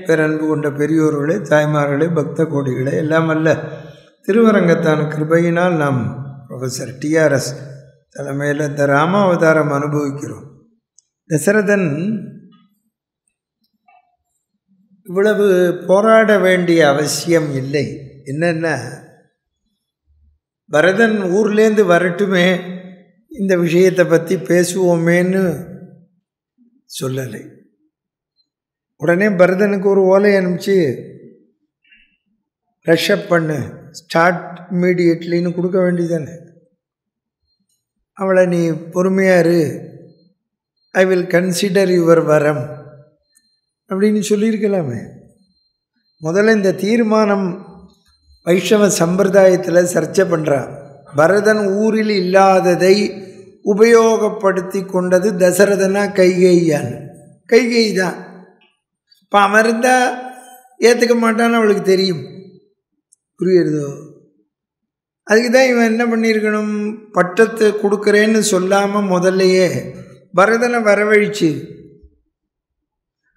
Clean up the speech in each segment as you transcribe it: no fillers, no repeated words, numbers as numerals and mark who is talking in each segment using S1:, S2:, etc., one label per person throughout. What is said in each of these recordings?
S1: பேரன்பு கொண்ட பெரியோர்களே, தாய்மார்களே, பக்த கோடிகளே, எல்லாம் அல்ல திருவரங்கத்தான் கிருபையினால் நாம் ப்ரொஃபஸர் TRS தலைமையில் இந்த ராமாவதாரம் அனுபவிக்கிறோம். தசரதன் இவ்வளவு போராட வேண்டிய அவசியம் இல்லை. என்னென்னா, பரதன் ஊர்லேருந்து வரட்டுமே, இந்த விஷயத்தை பற்றி பேசுவோமேன்னு சொல்லலை. உடனே பரதனுக்கு ஒரு ஓலை அனுப்பிச்சு ரஷ்அப் பண்ணு, ஸ்டார்ட் இம்மீடியட்லின்னு கொடுக்க வேண்டியதானே. அவளை நீ பொறுமையாரு, ஐ வில் கன்சிடர் யுவர் வரம் அப்படின்னு சொல்லியிருக்கலாமே. முதல்ல இந்த தீர்மானம் வைஷ்ணவ சம்பிரதாயத்தில் சர்ச்சை பண்ணுறான். பரதன் ஊரில் இல்லாததை உபயோகப்படுத்தி கொண்டது தசரதனா கைகேயான்? கைகேயி தான். இப்போ அவன் இருந்தால் ஏற்றுக்க மாட்டான்னு அவளுக்கு தெரியும். புரியுறதோ? அதுக்கு தான் இவன் என்ன பண்ணியிருக்கணும், பட்டத்தை கொடுக்குறேன்னு சொல்லாமல் முதல்லையே பரதனை வரவழிச்சு,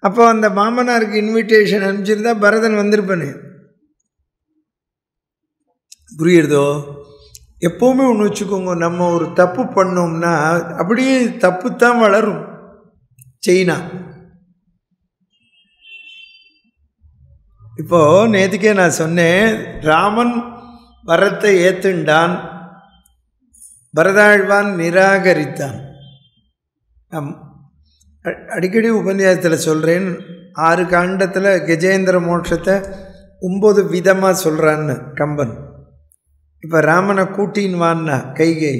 S1: அப்போ அந்த மாமனாருக்கு இன்விடேஷன் அனுப்பிச்சிருந்தா பரதன் வந்திருப்பானே. புரியுறதோ? எப்போவுமே ஒன்று வச்சுக்கோங்க, நம்ம ஒரு தப்பு பண்ணோம்னா அப்படியே தப்பு தான் வளரும். சைனா இப்போது நேற்றுக்கே நான் சொன்னேன், ராமன் வரத்தை ஏற்றுண்டான், பரதாழ்வான் நிராகரித்தான். அடிக்கடி உபன்யாசத்தில் சொல்கிறேன், 6 காண்டத்தில் கஜேந்திர மோட்சத்தை 9 விதமாக சொல்கிறான்னு கம்பன். இப்போ ராமனை கூட்டின்னு வான்னா கைகை,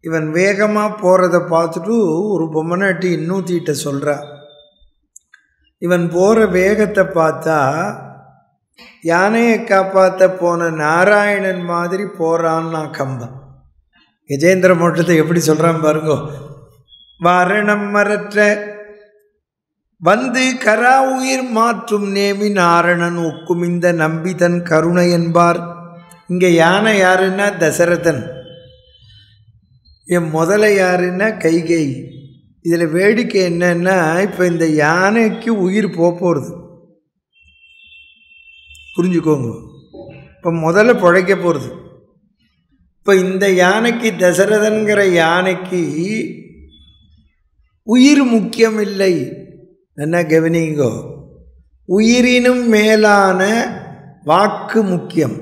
S1: இவன் வேகமாக போகிறத பார்த்துட்டு ஒரு பொம்மனாட்டி இன்னூத்திட்ட சொல்கிறா. இவன் போகிற வேகத்தை பார்த்தா யானையை காப்பாற்ற போன நாராயணன் மாதிரி போகிறான்னா கம்பன். கஜேந்திர மோட்சத்தை எப்படி சொல்கிறான் பாருங்கோ. வாரணம் மரற்ற வந்து கரா உயிர் மாற்றும் நேமி நாரணன் ஒக்கும் இந்த நம்பி தன் கருணை என்பார். இங்கே யானை யாருன்னா தசரதன், என் முதல்ல யாருன்னா கைகேயி. இதில் வேடிக்கை என்னன்னா, இப்போ இந்த யானைக்கு உயிர் போகிறது, புரிஞ்சுக்கோங்க. இப்போ முதல்ல பிழைக்க போகிறது. இப்போ இந்த யானைக்கு, தசரதன்கிற யானைக்கு உயிர் முக்கியம் இல்லை. என்ன கவனிங்கோ, உயிரினும் மேலான வாக்கு முக்கியம்.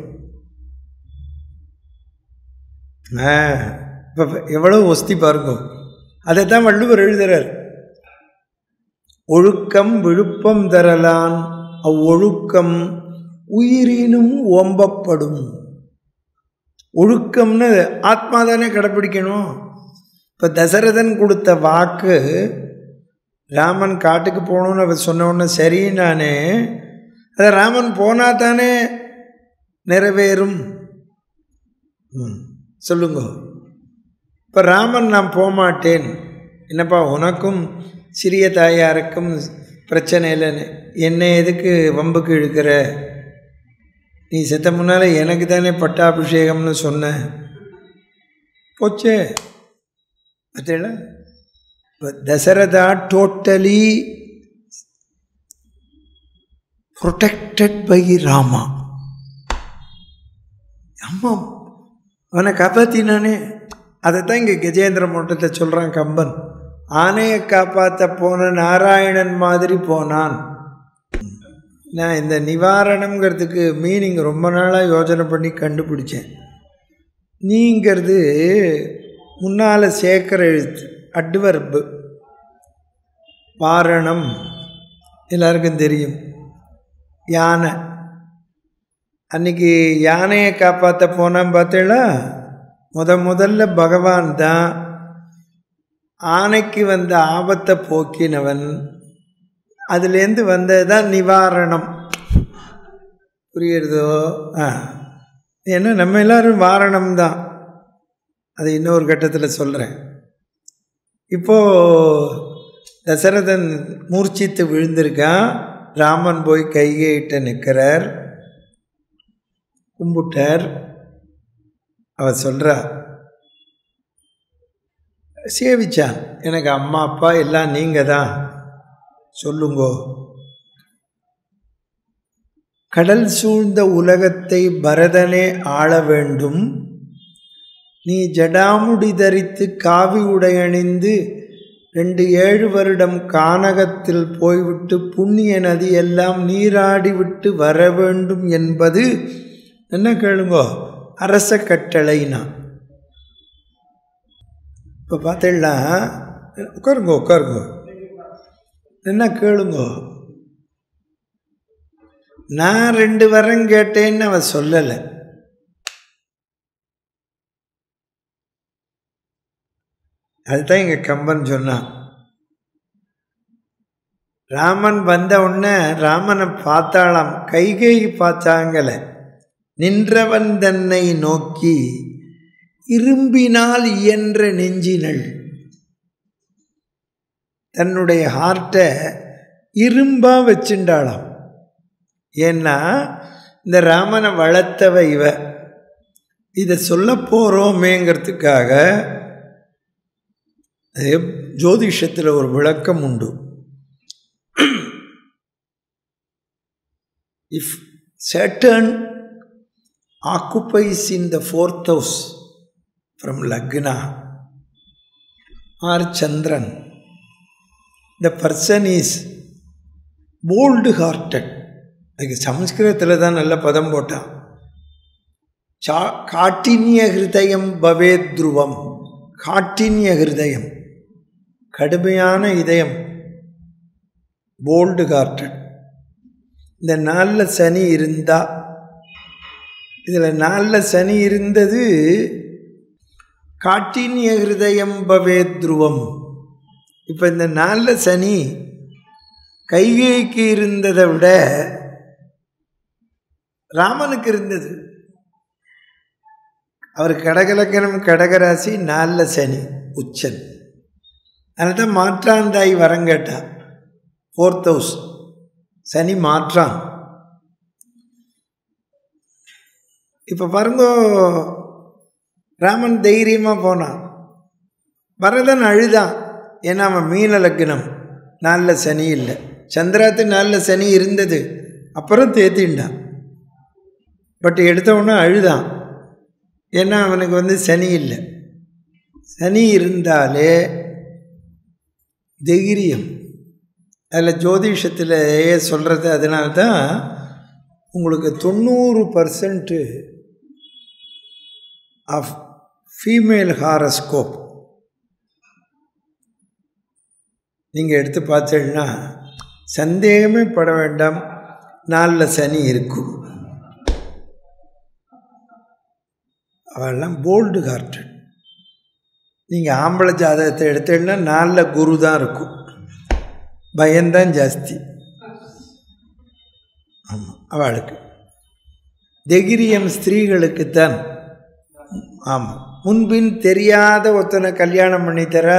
S1: இப்போ எவ்வளோ ஒஸ்தி பாருங்க. அதை தான் வள்ளுவர் எழுதுகிறார். ஒழுக்கம் விழுப்பம் தரலான், அவ்வொழுக்கம் உயிரினும் ஓம்பப்படும். ஒழுக்கம்னு ஆத்மா தானே கடைப்பிடிக்கணும். இப்போ தசரதன் கொடுத்த வாக்கு, ராமன் காட்டுக்கு போகணுன்னு அவர் சொன்ன உடனே சரி நானே, அதை ராமன் போனால் தானே நிறைவேறும். சொல்லுங்க. இப்போ ராமன் நான் போகமாட்டேன், என்னப்பா உனக்கும் சிறிய தாயாருக்கும் பிரச்சனை இல்லைன்னு, என்னை எதுக்கு வம்புக்கு இழுக்கிற, நீ செத்த முன்னால் எனக்கு தானே பட்டாபிஷேகம்னு சொன்ன, போச்சே. பார்த்தீங்களா? இப்போ Dasaratha totally protected by Rama. ஆமாம், அவனை காப்பாற்றினானே. அதைத்தான் இங்கே கஜேந்திர மோட்டத்தை சொல்கிறான் கம்பன். ஆனையை காப்பாற்ற போன நாராயணன் மாதிரி போனான். நான் இந்த நிவாரணங்கிறதுக்கு மீனிங் ரொம்ப நாளாக யோசனை பண்ணி கண்டுபிடிச்சேன். நீங்கிறது முன்னால் சேர்க்கிற எழுத்து, அட்வர்பு. வாரணம் எல்லாருக்கும் தெரியும், யானை. அன்றைக்கி யானையை காப்பாற்ற போனான் பார்த்தீங்களா. முதல்ல பகவான் தான் ஆனைக்கு வந்த ஆபத்தை போக்கினவன். அதுலேருந்து வந்தது தான் நிவாரணம். புரியுறதோ? ஏன்னா நம்ம எல்லோரும் வாரணம் தான். அதை இன்னொரு கட்டத்தில் சொல்கிறேன். இப்போது தசரதன் மூர்ச்சித்து விழுந்திருக்கான். ராமன் போய் கைகேயிட்ட நிற்கிறார், கும்பிட்டார். அவர் சொல்கிறா, சேவிச்சான், எனக்கு அம்மா அப்பா எல்லாம் நீங்கள் தான், சொல்லுங்கோ. கடல் சூழ்ந்த உலகத்தை பரதனே ஆள வேண்டும். நீ ஜடாமுடி தரித்து காவி உடையணிந்து 7 வருடம் கானகத்தில் போய்விட்டு புண்ணிய நதியெல்லாம் நீராடிவிட்டு வர வேண்டும் என்பது என்ன கேளுங்கோ, அரச கட்டளைனா. இப்போ பார்த்தீங்களா, உட்காருங்கோ என்ன கேளுங்கோ. நான் 2 வரம் கேட்டேன்னு அவன் சொல்லலை. அதுதான் இங்கே கம்பன் சொன்னான். ராமன் வந்த உடனே ராமனை பார்த்தாளாம், கைகேயி பார்த்தாங்கல. நின்றவன் தன்னை நோக்கி இரும்பினால் இயன்ற நெஞ்சினள். தன்னுடைய ஹார்ட்டை இரும்பா வச்சுட்டாளாம். ஏன்னா இந்த ராமனை வளர்த்தவ இவ. இதை சொல்ல போகிறோமேங்கிறதுக்காக ஜோதிஷத்தில் ஒரு விளக்கம் உண்டு. If Saturn occupies in the 4th house from Lagna or Chandran, the person is bold hearted. அதுக்கு சமஸ்கிருதத்தில் தான் நல்ல பதம் போட்டான். காட்டினிய ஹிருதயம் பவே துருவம். காட்டினிய ஹிருதயம், கடுமையான இதயம், போல்டு ஹார்ட்டட். இந்த 4 சனி இருந்தா, இதில் 4 சனி இருந்தது. காட்டினிய ஹிருதயம் பவே துருவம். இப்போ இந்த 4 சனி கைகேயிக்கு இருந்ததை விட ராமனுக்கு இருந்தது. அவர் கடகலக்கணம் கடகராசி, 4 சனி உச்சன். அதனால தான் மாற்றாந்தாய் வரம் கேட்டா. 4th house சனி மாற்றான். இப்போ பாருங்கோ, ராமன் தைரியமாக போனான். பரதன் அழுதான். ஏன்னா அவன் மீன லக்னம், 4 சனி இல்லை. சந்திராத்து 4 சனி இருந்தது, அப்புறம் தேத்தின்டான். பட் எடுத்தவொன்னே அழுதான். ஏன்னா அவனுக்கு சனி இல்லை. சனி இருந்தாலே தைரியம். அதில் ஜோதிஷத்தில் சொல்கிறது. அதனால்தான் உங்களுக்கு 90% ஆஃப் ஃபீமேல் ஹாரஸ்கோப் நீங்கள் எடுத்து பார்த்தீங்கன்னா சந்தேகமே பட வேண்டாம், 4 சனி இருக்கும். அவெல்லாம் போல்டு ஹார்ட்டட். நீங்கள் ஆம்பளை ஜாதகத்தை எடுத்தீங்கன்னா 4 குரு தான் இருக்கும். பயம்தான் ஜாஸ்தி. ஆமாம், அவளுக்கு தைரியம் ஸ்திரீகளுக்குத்தான். ஆமாம், முன்பின் தெரியாத ஒருத்தனை கல்யாணம் பண்ணி தர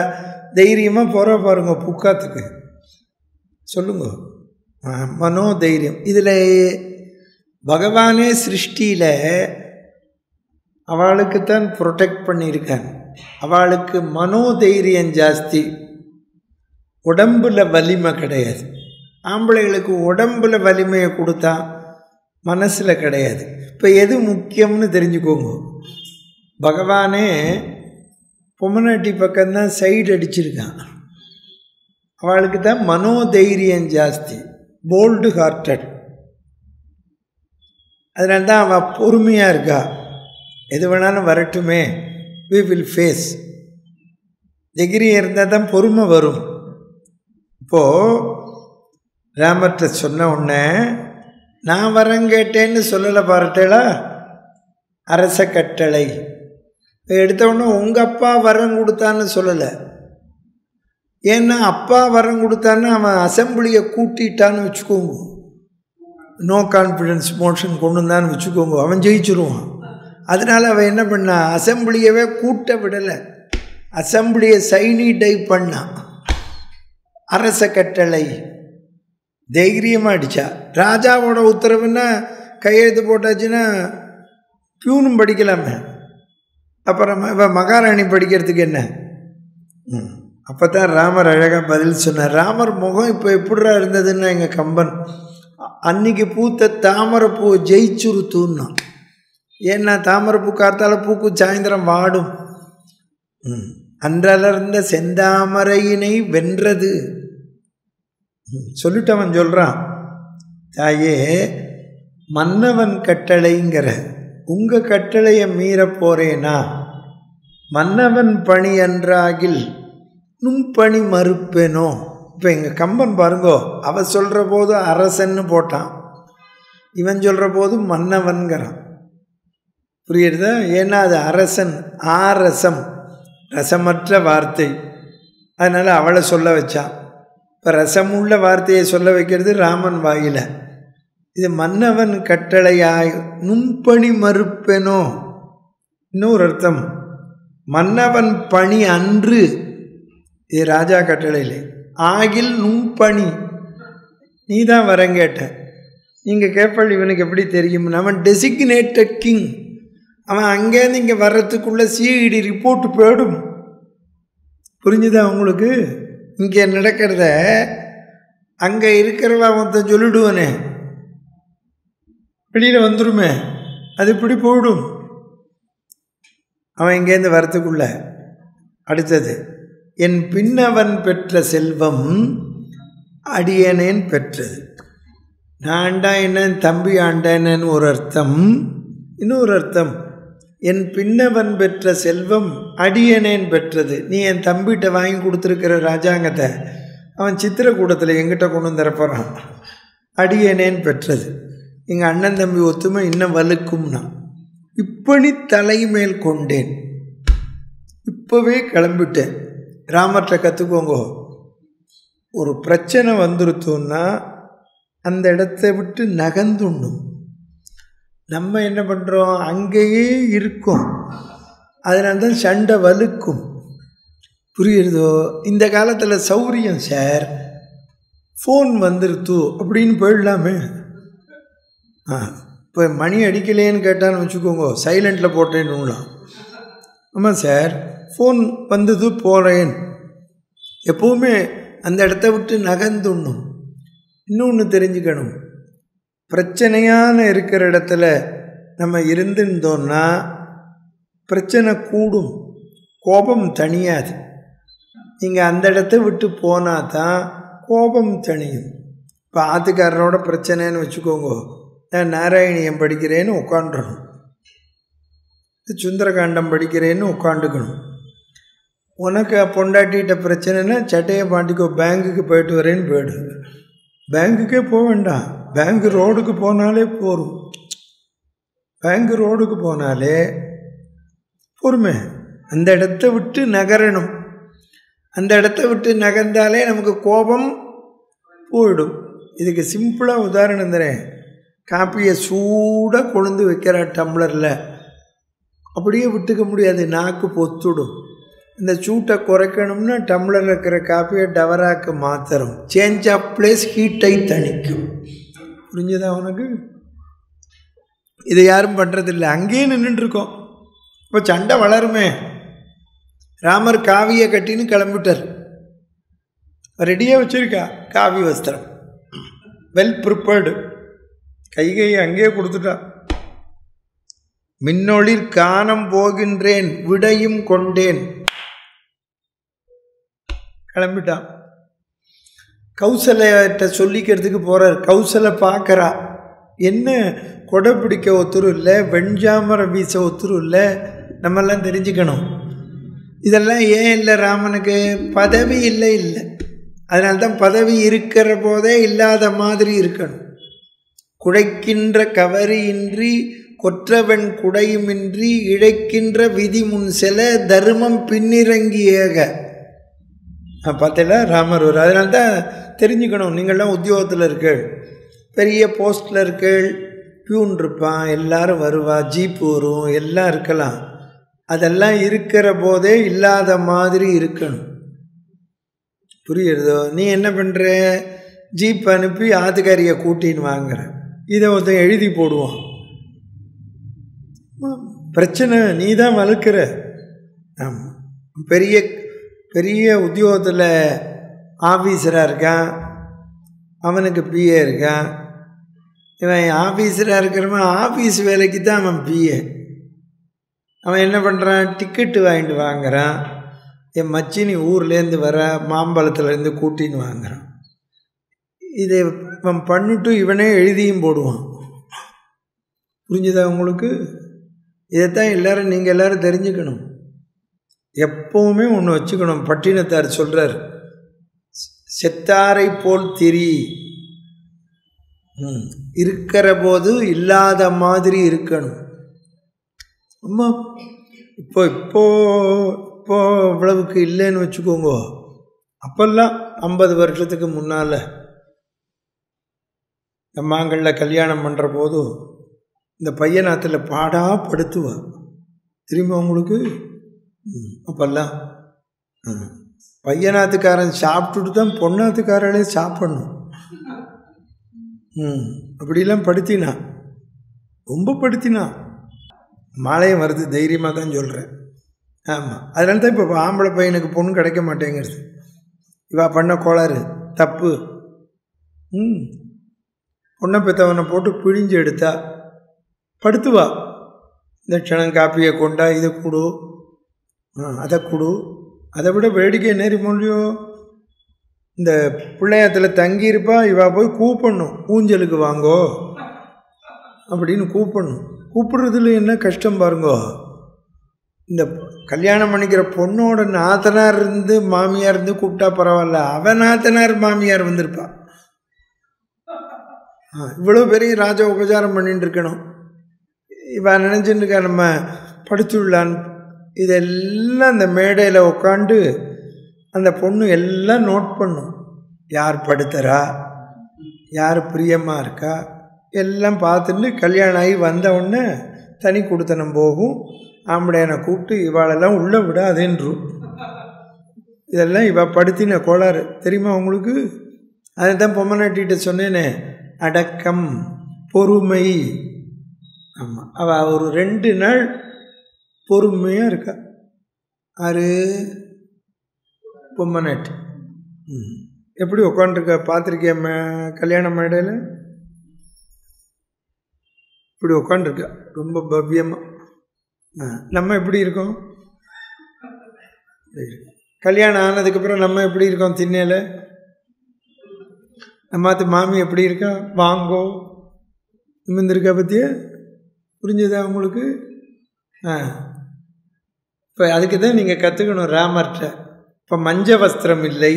S1: தைரியமாக போகிற பாருங்க புக்காத்துக்கு. சொல்லுங்க, மனோதைரியம். இதில் பகவானே சிருஷ்டியில் அவளுக்குத்தான் ப்ரொடெக்ட் பண்ணியிருக்காங்க. அவளுக்கு மனோதைரியம் ஜாஸ்தி, உடம்பில் வலிமை கிடையாது. ஆம்பளைகளுக்கு உடம்பில் வலிமையை கொடுத்தா மனசில் கிடையாது. இப்போ எது முக்கியம்னு தெரிஞ்சுக்கோங்க. பகவானே பொம்மநாட்டி பக்கம்தான் சைடு அடிச்சிருக்கான். அவளுக்கு தான் மனோதைரியம் ஜாஸ்தி, போல்டு ஹார்ட்டட். அதனால்தான் அவள் பொறுமையாக இருக்கா. எது வேணாலும் வரட்டுமே, we will face. தைரியம் இருந்தால் தான் பொறுமை வரும். இப்போது ராமர்கிட்ட சொன்ன உடனே நான் வரம் கேட்டேன்னு சொல்லலை பாருட்டேளா, அரச கட்டளை. எடுத்த உடனே உங்கள் அப்பா வரம் கொடுத்தான்னு சொல்லலை. ஏன்னா அப்பா வரம் கொடுத்தான்னு அவன் அசம்பிளியை கூட்டிட்டான்னு வச்சுக்கோங்க, நோ கான்ஃபிடென்ஸ் மோஷன் கொண்டு வந்தான்னு வச்சுக்கோங்க, அவன் ஜெயிச்சிருவான். அதனால் அவன் என்ன பண்ணான், அசம்பிளியவே கூட்ட விடலை, அசம்பிளியை சைனி டைப் பண்ணான். அரச கட்டளை தைரியமாக அடித்தா. ராஜாவோட உத்தரவுன்னா கையெழுத்து போட்டாச்சுன்னா பியூனும் படிக்கலாமே, அப்புறம் மகாராணி படிக்கிறதுக்கு என்ன? அப்போ தான் ராமர் அழகாக பதில் சொன்னார். ராமர் முகம் இப்போ எப்படிரா இருந்ததுன்னா, எங்கள் கம்பன் அன்னைக்கு பூத்த தாமரைப்பூ ஜெயிச்சுருத்துன்னா. ஏன்னா தாமரைப்பூ காத்தால பூக்கு சாயந்தரம் வாடும். அன்றலர்ந்த செந்தாமரையினை வென்றது சொல்லிட்டு அவன் சொல்கிறான், தாயே மன்னவன் கட்டளைங்கிற உங்கள் கட்டளையை மீற போறேனா? மன்னவன் பணி அன்றாகில் நும்பணி மறுப்பேனோ. இப்போ எங்கள் கம்பன் பாருங்கோ, அவன் சொல்கிற போது அரசன்னு போட்டான், இவன் சொல்கிற போது மன்னவன்கிறான். புரியுறதா? ஏன்னா அது அரசன், ஆரசம், ரசமற்ற வார்த்தை. அதனால் அவளை சொல்ல வச்சான். இப்போ ரசமுள்ள வார்த்தையை சொல்ல வைக்கிறது ராமன் வாயில. இது மன்னவன் கட்டளையாய் நும்பணி மறுப்பேனோ. இன்னொரு அர்த்தம், மன்னவன் பணி அன்று, இது ராஜா கட்டளையில், ஆகில் நும்பணி நீ தான் வரங்கேட்ட. நீங்கள் கேட்பள் இவனுக்கு எப்படி தெரியும்? அவன் டெசிக்னேட்டட் கிங். அவன் அங்கேருந்து இங்கே வர்றதுக்குள்ளே சிஐடி ரிப்போர்ட் போயிடும். புரிஞ்சுதா உங்களுக்கு? இங்கே நடக்கிறத அங்கே இருக்கிறவ மொத்தம் சொல்லிடுவானே, வெளியில் வந்துடுமே, அது இப்படி போயிடும் அவன் இங்கேருந்து வரத்துக்குள்ள. அடுத்தது, என் பின்னவன் பெற்ற செல்வம் அடியனேன் பெற்றது. நான் ஆண்டா என்ன, தம்பி ஆண்டானேன்னு ஒரு அர்த்தம். இன்னொரு அர்த்தம், என் பின்னவன் பெற்ற செல்வம் அடியனேன் பெற்றது. நீ என் தம்பிகிட்ட வாங்கி கொடுத்துருக்கிற ராஜாங்கத்தை அவன் சித்திரக்கூடத்தில் எங்கிட்ட கொண்டு வந்து தரப்போகிறான். அடியனேன் பெற்றது. எங்கள் அண்ணன் தம்பி ஒத்துமை இன்னும் வலுக்கும்னா. இப்படி தலைமேல் கொண்டேன், இப்போவே கிளம்பிட்டேன். ராமர்கிட்ட கற்றுக்கோங்க, ஒரு பிரச்சனை வந்துருத்தோன்னா அந்த இடத்த விட்டு நகர்ந்துண்ணும். நம்ம என்ன பண்ணுறோம், அங்கேயே இருக்கும். அதனால தான் சண்டை வலுக்கும். புரியுறதோ? இந்த காலத்தில் சௌரியம் சார், ஃபோன் வந்துருத்து அப்படின்னு போயிடலாமே. இப்போ மணி அடிக்கலேன்னு கேட்டான்னு வச்சுக்கோங்க, சைலண்டில் போட்டேன்னுலாம். ஆமாம் சார், ஃபோன் வந்தது போகிறேன். எப்போவுமே அந்த இடத்த விட்டு நகர்ந்துடணும். இன்னொன்று தெரிஞ்சுக்கணும், பிரச்சனையான இருக்கிற இடத்துல நம்ம இருந்திருந்தோன்னா பிரச்சனை கூடும், கோபம் தணியாது. நீங்கள் அந்த இடத்த விட்டு போனால் தான் கோபம் தணியும். இப்போ ஆத்துக்காரனோட பிரச்சனைன்னு வச்சுக்கோங்க, நான் நாராயணியம் படிக்கிறேன்னு உட்காண்டுறணும், சுந்தரகாண்டம் படிக்கிறேன்னு உட்காந்துக்கணும். உனக்கு பொண்டாட்டிகிட்ட பிரச்சனைனா சட்டையை பாண்டிக்கோ, பேங்குக்கு போயிட்டு வரேன்னு போயிடு. பேங்குக்கே போக வேண்டாம், பேங்கு ரோடுக்கு போனாலே போகும். பேங்கு ரோடுக்கு போனாலே பொறுமை. அந்த இடத்த விட்டு நகரணும். அந்த இடத்த விட்டு நகர்ந்தாலே நமக்கு கோபம் போயிடும். இதுக்கு சிம்பிளாக உதாரணம் தரேன். காப்பியை சூடாக கொழுந்து வைக்கிற டம்ளரில் அப்படியே விட்டுக்க முடியாது, நாக்கு பொத்துடும். இந்த சூட்டை குறைக்கணும்னா டம்ளரில் இருக்கிற காப்பியை டவராக்கு மாத்திரம். சேஞ்ச் ஆஃப் பிளேஸ் ஹீட்டை தணிக்கும். புரிஞ்சுதா உனக்கு? இதை யாரும் பண்ணுறதில்லை, அங்கேயே நின்றுட்டுருக்கோம். இப்போ சண்டை வளருமே. ராமர் காவியை கட்டின்னு கிளம்பிட்டார், ரெடியாக வச்சுருக்கா காவி வஸ்திரம், வெல் ப்ரிப்பேர்டு. கைகையை அங்கேயே கொடுத்துட்டா. மின்னொளிர் காணம் போகின்றேன் விடையும் கொண்டேன், கிளம்பிட்டான். கௌசல்யிட்ட சொல்லிக்கிறதுக்கு போகிறார். கௌசலை பார்க்குறா, என்ன கொடை பிடிக்க ஒத்துரும் இல்லை, வெண்ஜாமரை வீச ஒத்துரும் இல்லை. நம்மெல்லாம் தெரிஞ்சுக்கணும். இதெல்லாம் ஏன் இல்லை ராமனுக்கு? பதவி இல்லை. அதனால்தான் பதவி இருக்கிற போதே இல்லாத மாதிரி இருக்கணும். குழைக்கின்ற கவரியின்றி கொற்றவன் குடையுமின்றி இழைக்கின்ற விதி முன் செல தர்மம் பின்னிறங்கியேக. பார்த்தல ராமர் ஒரு. அதனால்தான் தெரிஞ்சுக்கணும், நீங்கள்லாம் உத்தியோகத்தில் இருக்கீள், பெரிய போஸ்டில் இருக்கீள், பியூன் இருப்பான், எல்லாரும் வருவா, ஜீப் வரும், எல்லாம் இருக்கலாம். அதெல்லாம் இருக்கிற போதே இல்லாத மாதிரி இருக்கணும். புரியுறதோ? நீ என்ன பண்ணுற, ஜீப் அனுப்பி ஆத்துக்காரியை கூட்டின்னு வாங்குற, இதை ஒருத்தன் எழுதி போடுவான். பிரச்சனை நீ தான் வளர்க்குற. ஆமாம், பெரிய பெரிய உத்தியோகத்தில் ஆஃபீஸராக இருக்கான், அவனுக்கு பிஏ இருக்கான், இவன் ஆஃபீஸராக இருக்கிறவன் ஆஃபீஸ் வேலைக்கு தான் அவன் பிஏ. அவன் என்ன பண்ணுறான், டிக்கெட்டு வாங்கிட்டு வாங்குறான். என் மச்சினி ஊர்லேருந்து வர மாம்பழத்துலேருந்து கூட்டின்னு வாங்குறான். இதை இவன் பண்ணிட்டு இவனே எழுதியும் போடுவான். புரிஞ்சுதா உங்களுக்கு? இதைத்தான் எல்லோரும் நீங்கள் எல்லோரும் தெரிஞ்சுக்கணும். எப்போவுமே ஒன்று வச்சுக்கணும். பட்டினத்தார் சொல்கிறார், செத்தாரை போல் திரி, இருக்கிற போது இல்லாத மாதிரி இருக்கணும். அம்மா இப்போ இப்போ இப்போ இவ்வளவுக்கு இல்லைன்னு வச்சுக்கோங்க. அப்போல்லாம் 50 வருஷத்துக்கு முன்னால் நம்மாங்களில் கல்யாணம் பண்ணுற போது இந்த பையனாத்தில் பாடாப்படுத்துவாள். திரும்ப உங்களுக்கு அப்போல்லாம் பையனாத்துக்காரன் சாப்பிட்டுட்டு தான் பொண்ணாத்துக்காரனே சாப்பிடணும். அப்படிலாம் படுத்தினான், ரொம்ப படுத்தினான். மாலையம் வருது, தைரியமாக தான் சொல்கிறேன். ஆமாம், அதனால தான் இப்போ ஆம்பளை பையனுக்கு பொண்ணு கிடைக்க மாட்டேங்கிறது. இவா பண்ண கோளாறு தப்பு. பொண்ணை பெற்றவனை போட்டு பிழிஞ்சு எடுத்தா படுத்துவா. தட்சணம் காப்பியை கொண்டா, இதை கொடு, அதை கொடு. அதை விட வேடிக்கை நேரி முடியும். இந்த பிள்ளையத்தில் தங்கியிருப்பா, இவா போய் கூப்பிடணும், ஊஞ்சலுக்கு வாங்கோ அப்படின்னு கூப்பிடணும். கூப்பிடுறதுல என்ன கஷ்டம் பாருங்கோ. இந்த கல்யாணம் பண்ணிக்கிற பொண்ணோட நாத்தனார் இருந்து மாமியார் இருந்து கூப்பிட்டா பரவாயில்ல, அவன் நாத்தனார் மாமியார் வந்திருப்பா. இவ்வளோ பெரிய ராஜா உபச்சாரம் பண்ணிட்டு இருக்கணும். இவன் நினச்சிட்டுருக்கா நம்ம படிச்சுடலான்னு. இதெல்லாம் அந்த மேடையில் உட்காந்து அந்த பொண்ணு எல்லாம் நோட் பண்ணும். யார் படுத்துறா, யார் பிரியமாக இருக்கா, எல்லாம் பார்த்துட்டு கல்யாணம் ஆகி வந்த உடனே தனி கொடுத்தனம் போகும். ஆம்படையனை கூப்பிட்டு இவாளெல்லாம் உள்ளே விடாதேன்றும். இதெல்லாம் இவள் படுத்தின கோளாறு தெரியுமா உங்களுக்கு? அதை தான் பொம்மநாட்டிகிட்ட சொன்னேனே, அடக்கம், பொறுமை. ஆமாம், அவள் ஒரு 2 நாள் பொறுமையாக இருக்கா. ஆறு பொம்மநாட்டி எப்படி உட்காந்துருக்கா பார்த்துருக்கேன். கல்யாண மேடையில் இப்படி உட்காந்துருக்கா ரொம்ப பவ்யமாக. நம்ம எப்படி இருக்கோம்? கல்யாணம் ஆனதுக்கப்புறம் நம்ம எப்படி இருக்கோம்? திண்ணையில் நம்மாத்து மாமி எப்படி இருக்கா? வாங்கோ நிமிந்திருக்கா பற்றியா? புரிஞ்சுதா உங்களுக்கு? இப்போ அதுக்கு தான் நீங்கள் கற்றுக்கணும் ராமர்கிட்ட. இப்போ மஞ்ச வஸ்திரம் இல்லை,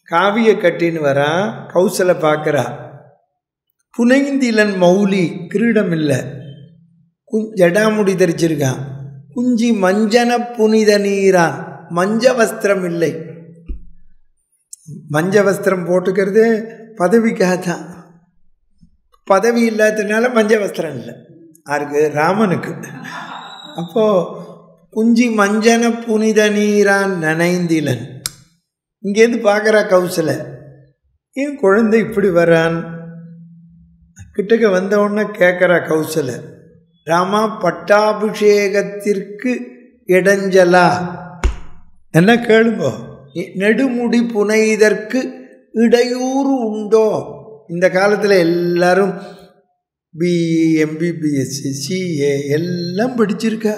S1: காவிய கட்டின்னு வரா, கௌசலை பார்க்குறா. புனைந்திலன் மௌலி, கிரீடம் இல்லை, ஜடாமுடி தரிச்சிருக்கான். குஞ்சி மஞ்சன புனித நீரான், மஞ்ச வஸ்திரம் இல்லை. மஞ்ச வஸ்திரம் போட்டுக்கிறது பதவிக்காக தான். பதவி இல்லாததுனால மஞ்ச வஸ்திரம் இல்லை. யாருக்கு? ராமனுக்கு. அப்போது குஞ்சி மஞ்சன புனித நீரான் நனைந்திலன். இங்கேருந்து பார்க்குறா கௌசலை, ஏன் குழந்தை இப்படி வரான்? கிட்டக்க வந்தவுடனே கேட்குறா கௌசலை, ராமா பட்டாபிஷேகத்திற்கு இடைஞ்சலா? என்ன கேளுங்கோ, நெடுமுடி புனைதற்கு இடையூறு உண்டோ? இந்த காலத்தில் எல்லாரும் பிஇ, எம்பிபிஎஸ், சிஏ எல்லாம் படிச்சிருக்கா.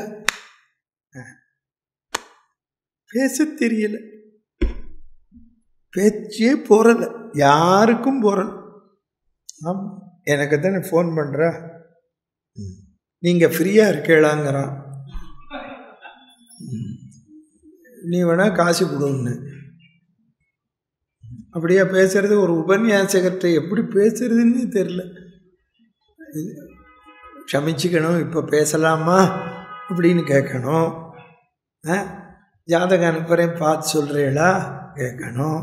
S1: பேச தெரியல, பேச்சே போறல, யாருக்கும் போறல. ஆமாம், எனக்கு தானே ஃபோன் பண்ணுறா, நீங்கள் ஃப்ரீயாக இருக்கலாங்கிறான், நீ வேணால் காசு கொடுன்னு. அப்படியே பேசுறது. ஒரு உபன்யாசகர்கிட்ட எப்படி பேசுறதுன்னு தெரில. க்ஷமிச்சிக்கணும், இப்போ பேசலாமா அப்படின்னு கேட்கணும். ஜாதகம் அனுப்புகிறேன் பார்த்து சொல்கிறீங்களா கேட்கணும்.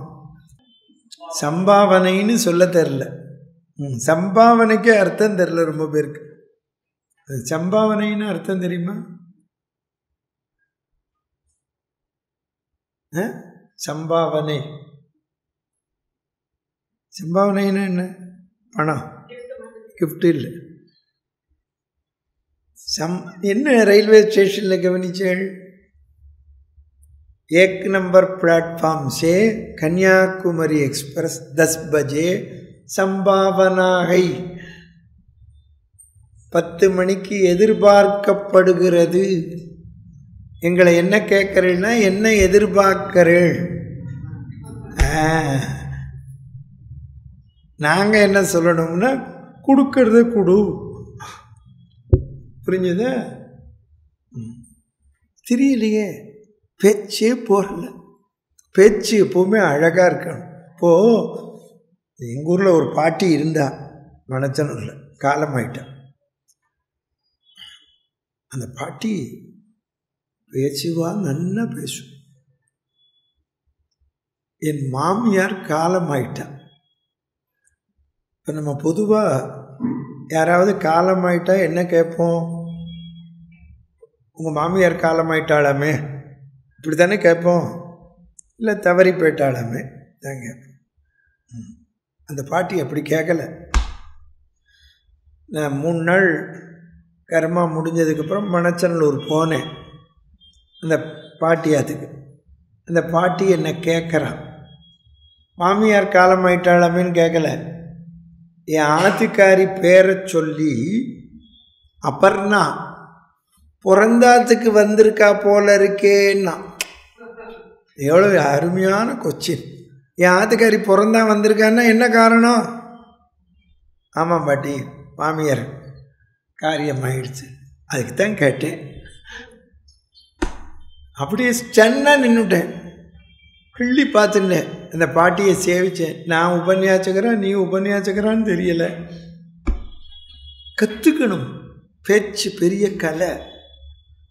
S1: சம்பாவனைன்னு சொல்ல தெரில. சம்பாவனைக்கு அர்த்தம் தெரில ரொம்ப பேருக்கு. சம்பாவனைன்னு அர்த்தம் தெரியுமா? சம்பாவனை, சம்பாவனைன்னு என்ன? பணம், கிஃப்ட் இல்லை. என்ன ரயில்வே ஸ்டேஷனில் கவனிச்சேள்? 1 नंबर प्लेटफॉर्म से कन्याकुमारी एक्सप्रेस 10 बजे संभावना है 10 மணிக்கு எதிர்பார்க்கப்படுகிறது. எங்களை என்ன கேட்குறீங்கன்னா என்ன எதிர்பார்க்கிறீள்? நாங்கள் என்ன சொல்லணும்னா கொடுக்கறத கொடு. புரிஞ்சுதா? தெரியலையே, பேச்சே போகல. பேச்சு எப்போவுமே அழகாக இருக்கணும். இப்போது எங்கள் ஊரில் ஒரு பாட்டி இருந்தா, மணச்சனூரில், காலமாயிட்டான். அந்த பாட்டி பேசுவா, நல்லா பேசும். என் மாமியார் காலமாயிட்டான். இப்போ நம்ம பொதுவாக யாராவது காலமாயிட்டா என்ன கேட்போம்? உங்கள் மாமியார் காலமாயிட்டாளாமே, இப்படி தானே கேட்போம். இல்லை தவறி போயிட்டாளாமே தான் கேட்போம். அந்த பாட்டி அப்படி கேட்கலை. நான் 3 நாள் கர்மா முடிஞ்சதுக்கப்புறம் மணச்சநல்லூர் போனேன் அந்த பாட்டியாத்துக்கு. அந்த பாட்டி என்னை கேட்குறான், மாமியார் காலமாயிட்டாளாமேன்னு கேட்கல, என் ஆத்துக்காரி பேரை சொல்லி அபர்ணா பிறந்தாத்துக்கு வந்திருக்கா போல இருக்கேன்னா. எவ்வளோ அருமையான கொச்சின். என் ஆத்துக்காரி பிறந்தா வந்திருக்கான்னா என்ன காரணம்? ஆமாம் பாட்டி, மாமியார் காரியம் ஆயிடுச்சு, அதுக்கு தான் கேட்டேன். அப்படியே ஸ்டன்னாக நின்றுட்டேன், கிள்ளி பார்த்துட்டேன். அந்த பாட்டியை சேவிச்சேன். நான் உபன்யாசகரான், நீ உபன்யாசகரான்னு தெரியலை. கற்றுக்கணும். பேச்சு பெரிய கலை.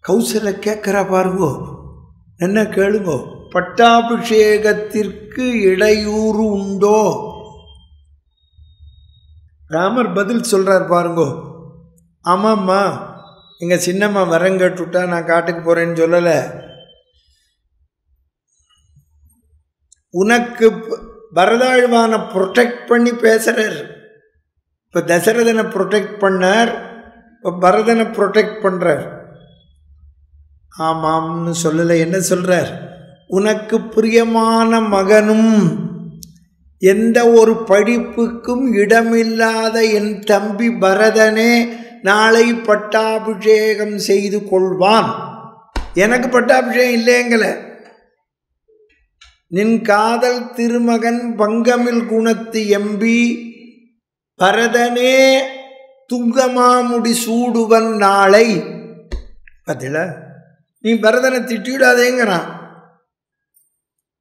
S1: கௌசல கேட்குறா பாருங்கோ, என்ன கேளுங்கோ. பட்டாபிஷேகத்திற்கு இடையூறு உண்டோ? ராமர் பதில் சொல்கிறார் பாருங்கோ. ஆமாம்மா, எங்கள் சின்னம்மா வரம் கேட்டுவிட்டா நான் காட்டுக்கு போகிறேன்னு சொல்லலை. உனக்கு பரதாழ்வானை ப்ரொடெக்ட் பண்ணி பேசுகிறார். இப்போ தசரதனை ப்ரொடெக்ட் பண்ணார், இப்போ பரதனை ப்ரொடெக்ட் பண்ணுறார். ஆமாம்னு சொல்லலை, என்ன சொல்கிறார்? உனக்கு பிரியமான மகனும் எந்த ஒரு படிப்புக்கும் இடமில்லாத என் தம்பி பரதனே நாளை பட்டாபிஷேகம் செய்து கொள்வான். எனக்கு பட்டாபிஷேகம் இல்லைங்களே. நின் காதல் திருமகன் பங்கமில் குணத்து எம்பி பரதனே துங்கமாமுடி சூடுவன் நாளை. பார்த்தீங்களா? நீ பரதனை திட்டிவிடாதேங்கிறான்.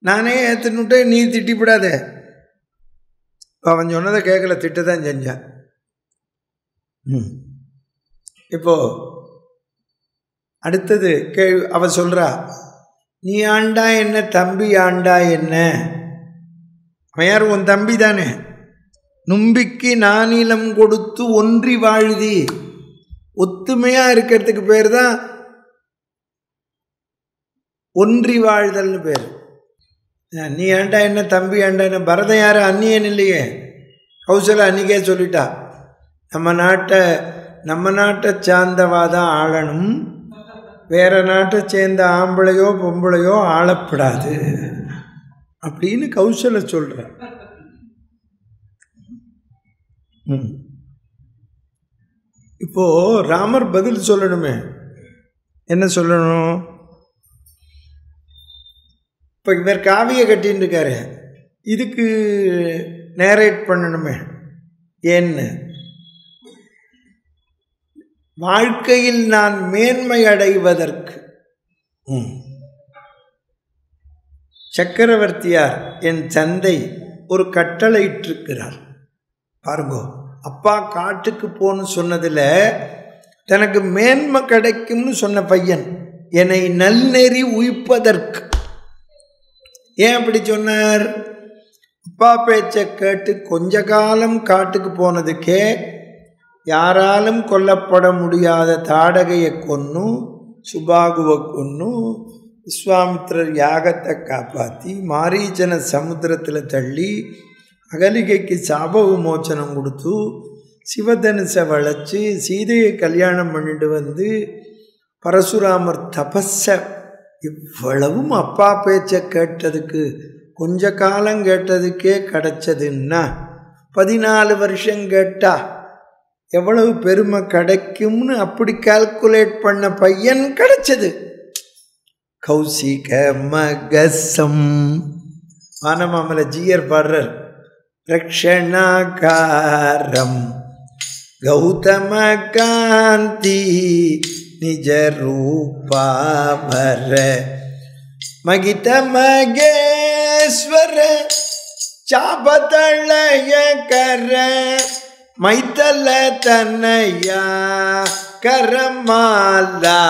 S1: நானே ஏற்றுனுட்டே நீ திட்டிவிடாதே. அவன் சொன்னதை கேட்கல, திட்டதான் செஞ்சான். இப்போ அடுத்தது அவ சொல்றா, நீ ஆண்டா என்ன, தம்பி ஆண்டா என்ன? அவன் யார்? உன் தம்பி தானே. நும்பிக்கு நானிலம் கொடுத்து ஒன்றி வாழுதி. ஒத்துமையா இருக்கிறதுக்கு பேர் தான் ஒன்றி வாழ்தல்னு பேர். நீ ஆண்டா என்ன, தம்பி ஆண்டா என்ன? பரதன் யாரு? அந்நியன் இல்லையே. கௌசல அன்னிக்கே சொல்லிட்டா, நம்ம நாட்டை சார்ந்தவாதான் ஆளணும், வேற நாட்டை சேர்ந்த ஆம்பளையோ பொம்பளையோ ஆளப்படாது அப்படின்னு கௌசல சொல்ற. இப்போ ராமர் பதில் சொல்லணுமே, என்ன சொல்லணும்? இப்போ இவர் காவியை கட்டின்னு இருக்காரு, இதுக்கு நேரேட் பண்ணணுமே. ஏன்னு, வாழ்க்கையில் நான் மேன்மை அடைவதற்கு சக்கரவர்த்தியார் என் தந்தை ஒரு கட்டளை இட்டிருக்கிறார். பாருங்கோ, அப்பா காட்டுக்கு போன்னு சொன்னதில் தனக்கு மேன்மை கிடைக்கும்னு சொன்ன பையன் என்னை நல்நெறி உயிப்பதற்கு. ஏன் அப்படி சொன்னார்? அப்பா பேச்சை கேட்டு கொஞ்ச காலம் காட்டுக்கு போனதுக்கே யாராலும் கொல்லப்பட முடியாத தாடகையை கொன்னு, சுபாகுவை கொன்னு, விஸ்வாமித்திரர் யாகத்தை காப்பாற்றி மாரீச்சனை சமுத்திரத்தில் தள்ளி அகலிகைக்கு சாப விமோச்சனம் கொடுத்து சிவதனுசை வளைச்சி சீதையை கல்யாணம் பண்ணிட்டு வந்து பரசுராமர் தபஸை, இவ்வளவும் அப்பா பேச்சை கேட்டதுக்கு கொஞ்ச காலம் கேட்டதுக்கே கிடச்சதுன்னா 14 வருஷம் கேட்டா எவ்வளவு பெருமை கிடைக்கும்னு அப்படி கால்குலேட் பண்ண பையன் கிடைச்சது. கௌசிக மகசம் வானமாமல ஜீயர் பாடுறார். ரக்ஷணாகாரம் கௌதம காந்தி நிஜ ரூபாவர மகித மகேஸ்வர சாபதளய கர மைத்தல தன்னயா கரமாலா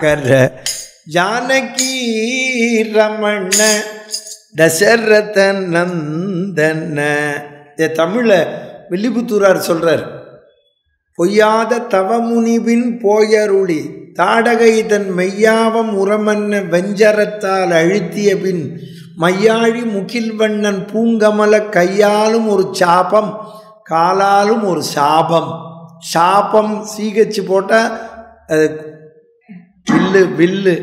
S1: கர ஜானகி ரமண தசரத நந்தன. தமிழ வில்லிபுத்தூரார் சொல்றார். பொய்யாத தவமுனிவின் போயருளி தாடகை தன் மெய்யாவம் உரமன்ன வெஞ்சரத்தால் அழுத்திய பின் மையாழி முகில்வண்ணன் பூங்கமல கையாலும் ஒரு சாபம் காலாலும் ஒரு சாபம். சாபம் சீகச்சு போட்டால் அது வில்லு, வில்லு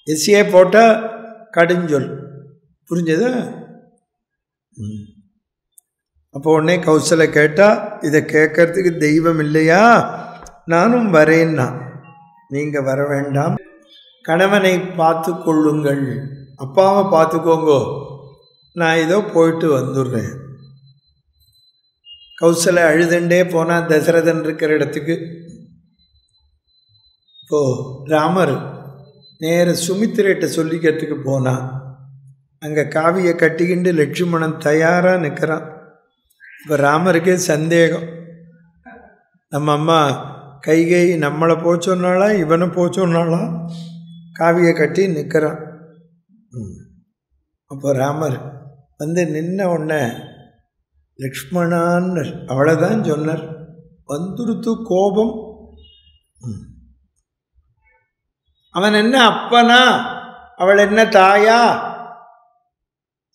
S1: எசியே போட்டால் கடுஞ்சொல். புரிஞ்சது? அப்போ உடனே கௌசலை கேட்டால், இதை கேட்கறதுக்கு தெய்வம் இல்லையா? நானும் வரேன்னா. நீங்கள் வர வேண்டாம், கணவனை பார்த்து கொள்ளுங்கள், அப்பாவை பார்த்துக்கோங்கோ, நான் ஏதோ போயிட்டு வந்துடுறேன். கௌசலை அழுதுண்டே போனால் தசரதன் இருக்கிற இடத்துக்கு. இப்போது ராமர் நேர சுமித்திரையிட்ட சொல்லிக்கிறதுக்கு போனான். அங்கே காவியை கட்டிக்கிண்டு லட்சுமணன் தயாராக நிற்கிறான். இப்போ ராமருக்கே சந்தேகம், நம்ம அம்மா கைகை நம்மளை போச்சோன்னாளா இவனை போச்சோன்னாளா? காவியை கட்டி நிற்கிறான். அப்போ ராமர் வந்து நின்ன உடனே லக்ஷ்மணான்னு அவ்வளோதான் சொன்னார். வந்துடுத்து கோபம். அவன் என்ன அப்பனா, அவள் என்ன தாயா?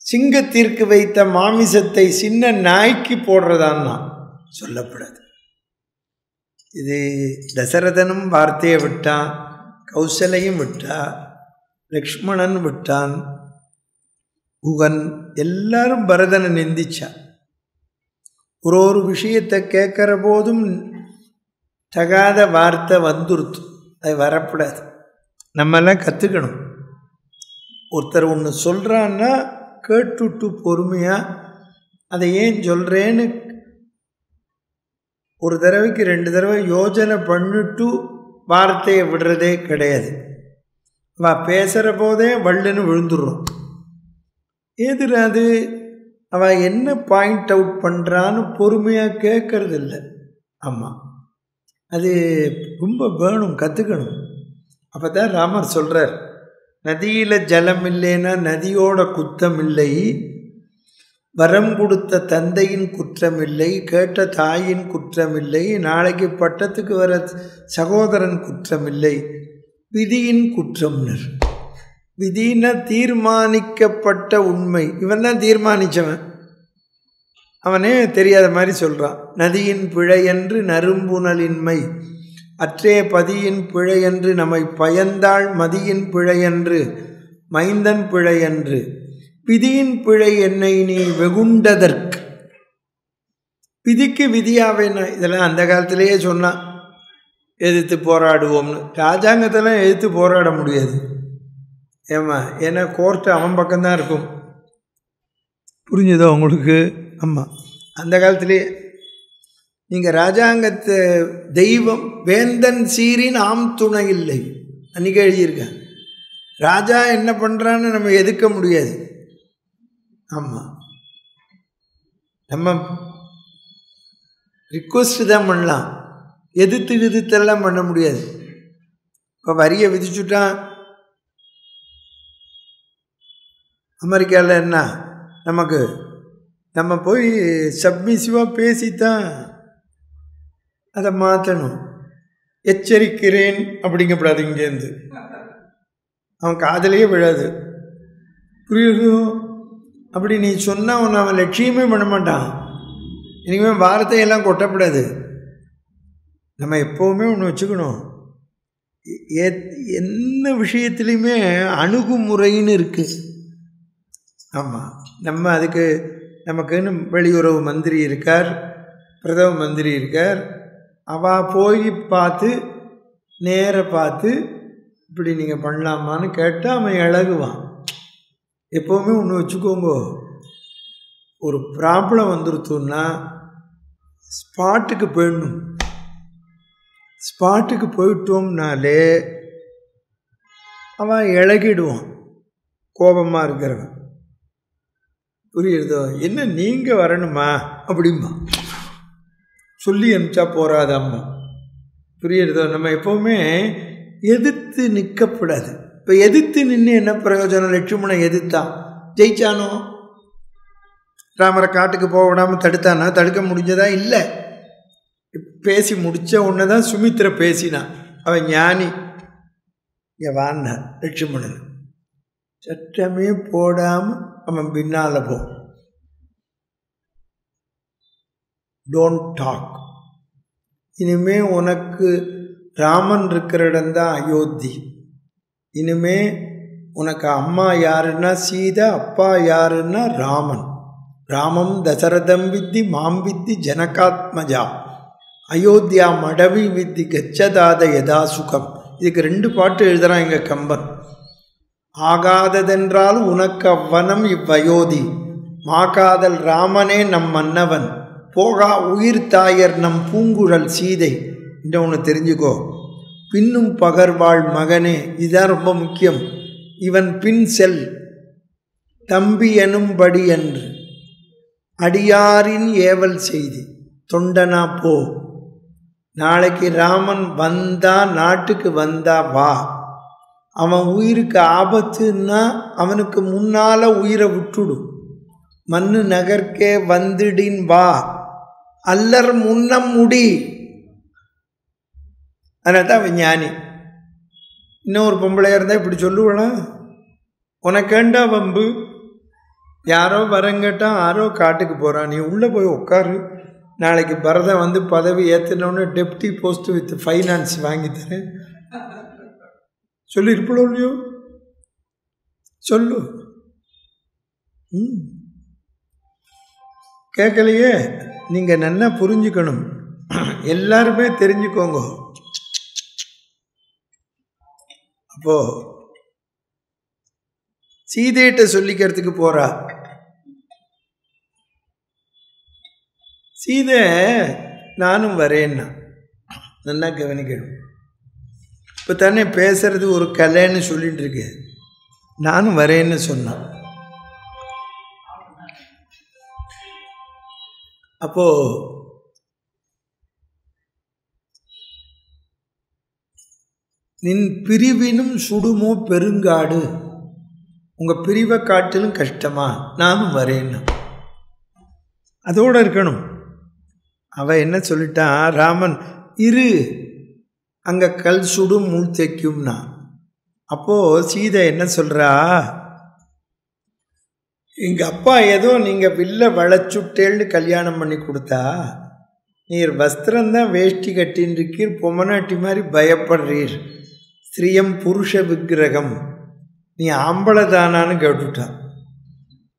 S1: சிங்கத்திற்கு வைத்த மாமிசத்தை சின்ன நாய்க்கு போடுறதான்னா சொல்லப்படாது. இது தசரதனும் வார்த்தையை விட்டான், கௌசலையும் விட்டா, லக்ஷ்மணன் விட்டான், குகன் எல்லாரும் பரதனை நிந்திச்சா. ஒரு விஷயத்தை கேட்குற போதும் தகாத வார்த்தை வந்துருத்து, அது வரப்படாது. நம்மெல்லாம் கற்றுக்கணும். ஒருத்தர் ஒன்று சொல்கிறான்னா கேட்டுட்டு பொறுமையாக அதை ஏன் சொல்கிறேன்னு ஒரு தடவைக்கு 2 தடவை யோஜனை பண்ணிட்டு வார்த்தையை விடுறதே கிடையாது. பேசுகிற போதே வள்ளுன்னு விழுந்துடுறோம். எதிராது அவள் என்ன பாயிண்ட் அவுட் பண்ணுறான்னு பொறுமையாக கேட்கறது இல்லை. ஆமாம், அது ரொம்ப வேணும், கற்றுக்கணும். அப்போ தான் ராமர் சொல்கிறார், நதியில் ஜலம் இல்லைன்னா நதியோட குத்தம் இல்லை, வரம் கொடுத்த தந்தையின் குற்றம் இல்லை, கேட்ட தாயின் குற்றம் இல்லை, நாளைக்கு பட்டத்துக்கு வர சகோதரன் குற்றம் இல்லை, விதியின் குற்றம்னர். விதினா தீர்மானிக்கப்பட்ட உண்மை. இவன் தான் தீர்மானித்தவன், அவனே தெரியாத மாதிரி சொல்கிறான். நதியின் பிழையன்று நறும்புணலின்மை அற்றே பதியின் பிழையன்று நம்மை பயந்தாள் மதியின் பிழையன்று மைந்தன் பிழையன்று விதியின் பிழை என்னை நீ வெகுண்டதற்கு. விதிக்கு விதியாவேனா? இதெல்லாம் அந்த காலத்திலேயே சொன்னான், எதிர்த்து போராடுவோம்னு. ராஜாங்கத்தெல்லாம் எதிர்த்து போராட முடியாது. ஏமா, ஏன்னா கோர்ட்டு அவன் பக்கம்தான் இருக்கும். புரிஞ்சுதோ உங்களுக்கு? ஆமாம், அந்த காலத்திலே நீங்கள் ராஜாங்கத்தை தெய்வம் வேந்தன் சீரின் ஆம் துணை இல்லை அன்றைக்கி எழுதியிருக்கேன். ராஜா என்ன பண்ணுறான்னு நம்ம எதிர்க்க முடியாது. ஆமாம், நம்ம ரிக்வஸ்ட் தான் பண்ணலாம், எதிர்த்தெல்லாம் பண்ண முடியாது. இப்போ வரியை விதிச்சுட்டான். அமெரிக்காவில் என்ன நமக்கு, நம்ம போய் சப்மிசிவாக பேசித்தான் அதை மாற்றணும். எச்சரிக்கிறேன் அப்படிங்கப்படாது. இங்கேருந்து அவன் காதலையே விழாது. புரியுதோ? அப்படி நீ சொன்னால் அவன் அவன் லட்சியமே பண்ண மாட்டான். இனிமேல் வார்த்தையெல்லாம் கொட்டப்படாது. நம்ம எப்போவுமே ஒன்று வச்சுக்கணும், என்ன விஷயத்துலையுமே அணுகுமுறைன்னு இருக்குது. ஆமாம், நம்ம அதுக்கு நமக்குன்னு வெளியுறவு மந்திரி இருக்கார், பிரதம மந்திரி இருக்கார். அவள் போய் பார்த்து நேர பார்த்து இப்படி நீங்கள் பண்ணலாமான்னு கேட்டால் அவன் இழகுவான். எப்போவுமே ஒன்று வச்சுக்கோங்க, ஒரு ப்ராப்ளம் வந்துருத்தோன்னா ஸ்பாட்டுக்கு போயிடணும். ஸ்பாட்டுக்கு போயிட்டோம்னாலே அவன் இழகிடுவான், கோபமாக இருக்கிறவன். புரியுறதோ? என்ன நீங்கள் வரணுமா அப்படிம்பா, சொல்லி அனுப்பிச்சா போகாதம்மா. புரியுறதோ? நம்ம எப்போவுமே எதிர்த்து நிற்கக்கூடாது. இப்போ எதிர்த்து நின்று என்ன பிரயோஜனம்? லட்சுமணன் எதிர்த்தான், ஜெயிச்சானோ? ராமரை காட்டுக்கு போக விடாமல் தடுத்தானா? தடுக்க முடிஞ்சதா? இல்லை. பேசி முடித்த உடனே தான் சுமித்திரை பேசினான். அவன் ஞானி. இங்கே வான்னா லட்சுமணன் சட்டமே போடாமல் அவன் பின்னால் போ, டோன்ட் டாக். இனிமே உனக்கு ராமன் இருக்கிற இடம்தான் அயோத்தி. இனிமே உனக்கு அம்மா யாருன்னா சீதா, அப்பா யாருன்னா ராமன். ராமம் தசரதம் வித்தி மாம் வித்தி ஜனகாத்மஜா, அயோத்தியா மடவி வித்தி கச்சதாத யதா சுகம். இதுக்கு 2 பாட்டு எழுதுகிறான் எங்கள் கம்பன். ஆகாததென்றால் உனக்கு அவ்வனம் இவ்வயோதி, மாகாதல் ராமனே நம் மன்னவன், போகா உயிர் தாயர் நம் பூங்குழல் சீதை. இன்னும் ஒன்று தெரிஞ்சுக்கோ, பின்னும் பகர்வாள் மகனே, இதுதான் ரொம்ப முக்கியம். இவன் பின் செல் தம்பி எனும்படி என்று அடியாரின் ஏவல் செய்தி தொண்டனா போ. நாளைக்கு ராமன் வந்தா, நாட்டுக்கு வந்தா வா. அவன் உயிருக்கு ஆபத்துன்னா அவனுக்கு முன்னால் உயிரை விட்டுடும். மண்ணு நகர்க்கே வந்துடின் வா, அல்லர் முன்னம் முடி. அதனால தான் அவன் ஞானி. இன்னொரு பொம்பளையாக இருந்தால் இப்படி சொல்லுவலாம், உனக்கேண்டா வம்பு? யாரோ வரங்கட்டான், யாரோ காட்டுக்கு போகிறான், நீ உள்ளே போய் உட்காரு. நாளைக்கு பரதம் வந்து பதவி ஏற்றினோன்னு டெப்டி போஸ்ட் வித் ஃபைனான்ஸ் வாங்கி தரேன் சொல்லியிருப்போ இல்லையோ? சொல்லு. கேட்கலையே? நீங்கள் நல்லா புரிஞ்சுக்கணும், எல்லாருமே தெரிஞ்சுக்கோங்க. அப்போ சீதையிட்ட சொல்லிக்கிறதுக்கு போறா. சீதை நானும் வரேன்னா நல்லா கவனிக்கணும். இப்போ தானே பேசுறது ஒரு கலைன்னு சொல்லிட்டு இருக்கு. நானும் வரேன்னு சொன்னான். அப்போ நின் பிரிவினும் சுடுமோ பெருங்காடு, உங்கள் பிரிவை காட்டிலும் கஷ்டமா? நானும் வரேன்னா அதோடு இருக்கணும். அவன் என்ன சொல்லிட்டான், ராமன் இரு அங்கே கல் சுடும் முள் தைக்கும்னா. அப்போது சீதை என்ன சொல்கிறா, எங்கள் அப்பா ஏதோ நீங்கள் வில்ல வளைச்சுட்டேன்னு கல்யாணம் பண்ணி கொடுத்தா, நீர் வஸ்திரம்தான் வேஷ்டி கட்டின்னு இருக்கீர், பொம்மநாட்டி மாதிரி பயப்படுறீர், ஸ்திரியம் புருஷ விக்கிரகம், நீ ஆம்பளை தானான்னு கேட்டுட்டான்.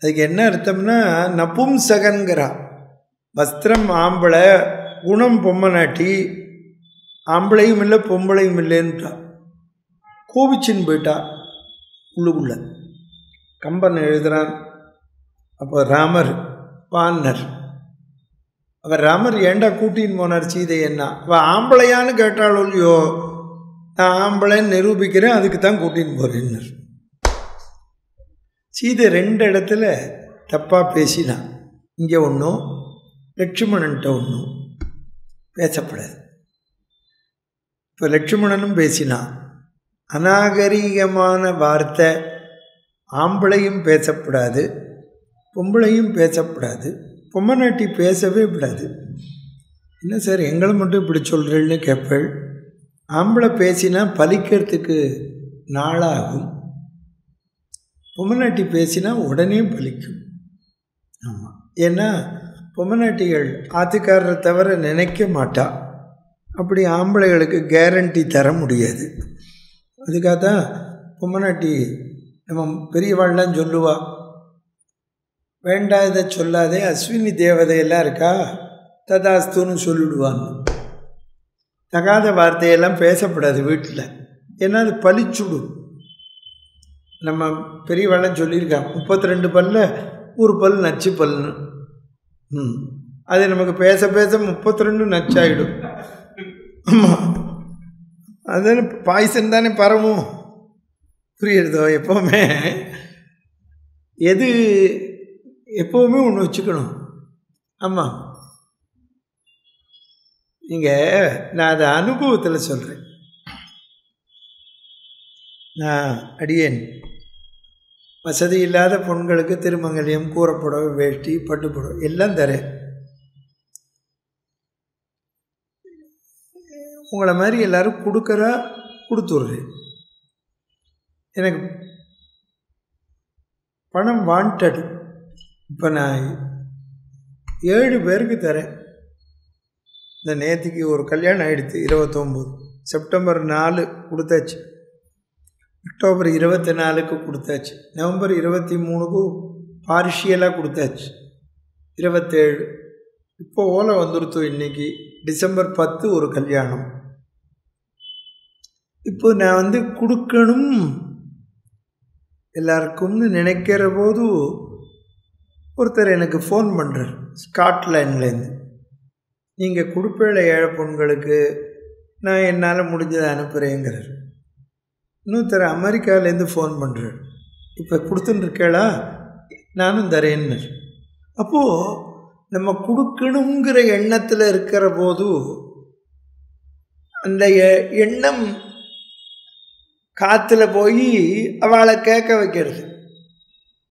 S1: அதுக்கு என்ன அர்த்தம்னா நபும்சகன்கிறா. வஸ்திரம் ஆம்பளை, குணம் பொம்மநாட்டி, ஆம்பளையும் இல்லை பொம்பளையும் இல்லைன்னுட்டா. கோபிச்சின்னு போயிட்டா உள்ளுக்குள்ள. கம்பன் எழுதுகிறான், அப்போ ராமர் வானர். அவர் ராமர் ஏண்டா கூட்டின்னு போனார் சீதை? என்ன அவள் ஆம்பளையான்னு கேட்டாலும் இல்லையோ, நான் ஆம்பளைன்னு நிரூபிக்கிறேன், அதுக்கு தான் கூட்டின்னு போகிறேன்னு. சீதை 2 இடத்துல தப்பாக பேசினான். இங்கே ஒன்றும் லட்சுமணன்ட்ட ஒன்றும் பேசப்படாது. இப்போ லட்சுமணனும் பேசினான். அநாகரீகமான வார்த்தை, ஆம்பளையும் பேசப்படாது, பொம்பளையும் பேசப்படாது, பொம்மநாட்டி பேசவே விடாது. என்ன சார் எங்களை மட்டும் இப்படி சொல்கிறேன்னு கேட்பேள். ஆம்பளை பேசினா பலிக்கிறதுக்கு நாளாகும், பொம்மநாட்டி பேசினா உடனே பலிக்கும். ஆமாம், ஏன்னா பொம்மநாட்டிகள் ஆத்துக்காரரை தவிர நினைக்க மாட்டா. அப்படி ஆம்பளைகளுக்கு கேரண்டி தர முடியாது. அதுக்காக தான் பொம்மநாட்டி நம்ம பெரியவாள்லாம் சொல்லுவா, வேண்டாத சொல்லாதே, அஸ்வினி தேவதையெல்லாம் இருக்கா, ததாஸ்துன்னு சொல்லிவிடுவாங்க. தகாத வார்த்தையெல்லாம் பேசப்படாது வீட்டில், ஏன்னா அது பழிச்சுடும். நம்ம பெரியவாளம் சொல்லியிருக்காங்க, 32 பல்ல ஒரு பல் நச்சு பல்னு. அது நமக்கு பேச பேச 32 நச்சாயிடும். ஆமாம், அது பாய்சன் தானே பரவும். புரியுறதோ? எப்போவுமே எப்போவுமே ஒன்று வச்சுக்கணும். ஆமாம், நான் அதை அனுபவத்தில் சொல்கிறேன். நான் அடியேன் வசதி இல்லாத பொண்களுக்கு திருமங்கல்யம், கூரைப்புடவை, வேஷ்டி, பட்டுப்புடவை எல்லாம் தரேன். உங்களை மாதிரி எல்லோரும் கொடுத்துட்றேன். எனக்கு பணம் வாண்டடு. இப்போ நான் 7 பேருக்கு தரேன். இந்த நேற்றுக்கு ஒரு கல்யாணம் ஆகிடுது, 29 செப்டம்பர் 4 கொடுத்தாச்சு, அக்டோபர் 24க்கு கொடுத்தாச்சு, நவம்பர் 23க்கு பார்ஷியலாக கொடுத்தாச்சு, 27 இப்போ ஓலை வந்துடுத்தோம். இன்றைக்கி டிசம்பர் 10 ஒரு கல்யாணம். இப்போ நான் கொடுக்கணும் எல்லாருக்கும்னு நினைக்கிற போது ஒருத்தர் எனக்கு ஃபோன் பண்ணுறார் ஸ்காட்லாண்ட்லேருந்து. நீங்கள் கொடுப்பேளை ஏழை பொண்களுக்கு நான் என்னால் முடிஞ்சதை அனுப்புகிறேங்கிறார். இன்னொருத்தர் அமெரிக்காவிலேருந்து ஃபோன் பண்ணுறார், இப்போ கொடுத்துட்டுருக்கேளா, நானும் தரேன்னு. அப்போது நம்ம கொடுக்கணுங்கிற எண்ணத்தில் இருக்கிற போது அந்த எண்ணம் காற்றுல போய் அவளை கேட்க வைக்கிறது.